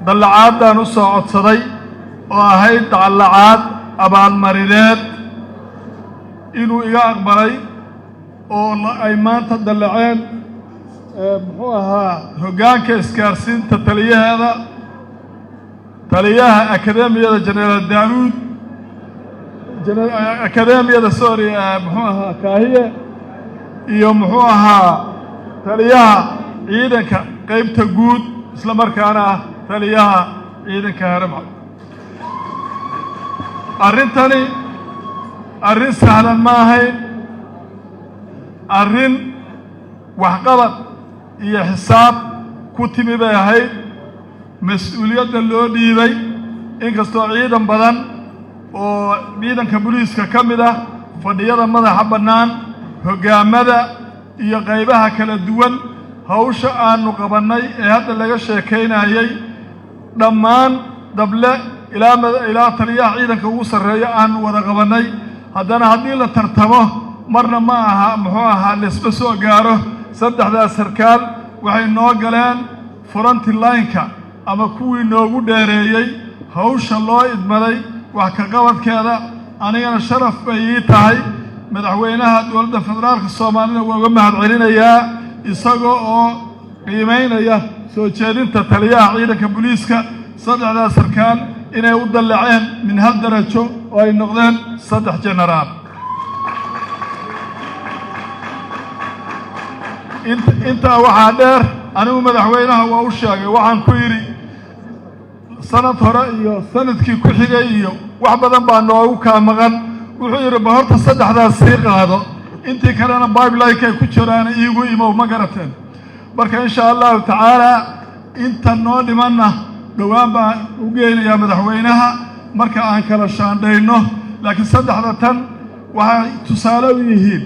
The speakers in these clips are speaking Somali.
dalacaadaan u soo codsaday oo ahayd dalacaad abaalmarineed inuu iga aqbalay oo ay maanta dalaceen muxuu ahaa hoggaanka isgaarsiinta taliyaha akademiyada General Daawud akademiyada sorry muxuu ahaa Kaahiye iyo muxuu ahaa taliyaha ciidanka qaybta guud isla markaana taliyaha ciidanka Haramcad arrintani arrin sahlan ma ahayn arrin waxqabad iyo xisaab ku timi bay ahayd mas'uuliyadda loo dhiibay inkastoo ciidan badan oo ciidanka booliiska ka mid ah fadhiyada madaxa bannaan hoggaamada iyo qaybaha kala duwan hawsha aanu qabannay ee hadda laga sheekaynayay dhammaan dable ilaa taliyaha ciidanka ugu sarreeya aanu wada qabannay haddana haddii la tartamo marna ma aha muxuu ahaa lisba soo gaaro saddexdaas sarkaal waxay noo galeen furanti line-ka ama kuwii noogu dheereeyey hawsha loo idmaday wax ka qabadkeeda anigana sharaf bay ii tahay madaxweynaha dowladda federaalka Soomaaliya waa uga mahadcelinayaa isagoo oo qiimeynaya soo jeedinta taliyaha ciidanka booliiska saddexdaas sarkaal inay u dalaceen min hal darajo oo ay noqdeen 3 generaal inta waxaa dheer anigu madaxweynaha waa u sheegay waxaan ku yiri sanad hore iyo sanadkii ku xigay iyo wax badan baa noogu ka maqan wuxuu yiri ba horta saddexdaas sii qaado intii kalena pipeline ay ku jiraan iigu imo ma garateen marka insha Allah taala inta noo dhimanna dhawaan baan u geenayaa madaxweynaha marka aan kala shaandhayno laakiin saddexda tan waxay tusaale u yihiin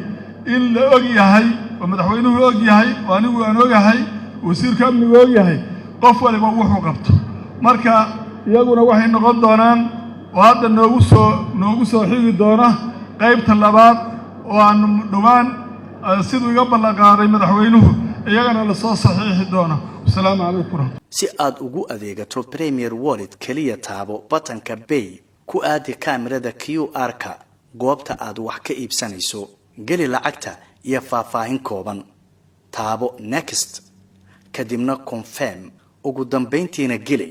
in la og yahay oo madaxweynuhu og yahay oo anigu aan ogahay wasiirka amnigu og yahay qof waliba wuxuu qabto marka iyaguna waxay noqon doonaan oo hadda noogu soo xigi doona qaybta labaad oo aan dhawaan sidoo iga ballan qaaday madaxweynuhu iyagana la soo saxiixi doona assalaamu calaykum si aad ugu adeegato Premier Wallet kaliya taabo batanka Pay ku aadi kaamirada QR-ka goobta aad wax ka iibsanayso gali lacagta iyo faahfaahin kooban taabo Next kadibna Confirm ugu dambeyntiina gali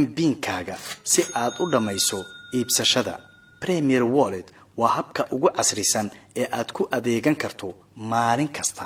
MPin-kaaga si aad u dhamayso iibsashada Premier Wallet waa habka ugu casrisan ee aad ku adeegan karto maalin kasta